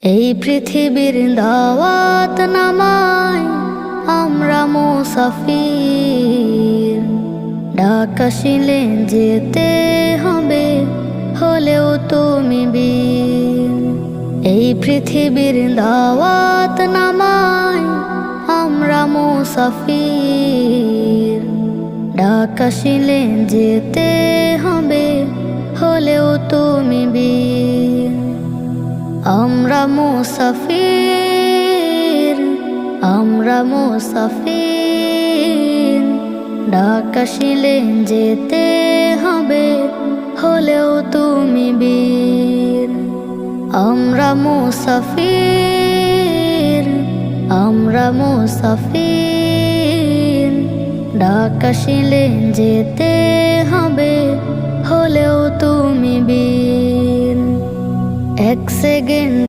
এই পৃথিবীর দাওয়াত নামাই আমরা মুসাফির, ডাক আসিলে যেতে হবে হলেও তুমি বীর। এই পৃথিবীর দাওয়াত নামাই আমরা মুসাফির, ডাক আসিলে যেতে হবে হলেও তুমি বীর। আমরা মুসাফির, আমরা মুসাফির, ডাক আসিলে যেতে হবে হলেও তুমি বীর। আমরা মুসাফির, আমরা মুসাফির, ডাক আসিলে যেতে হবে হলেও তুমি বীর। এক সেকেন্ড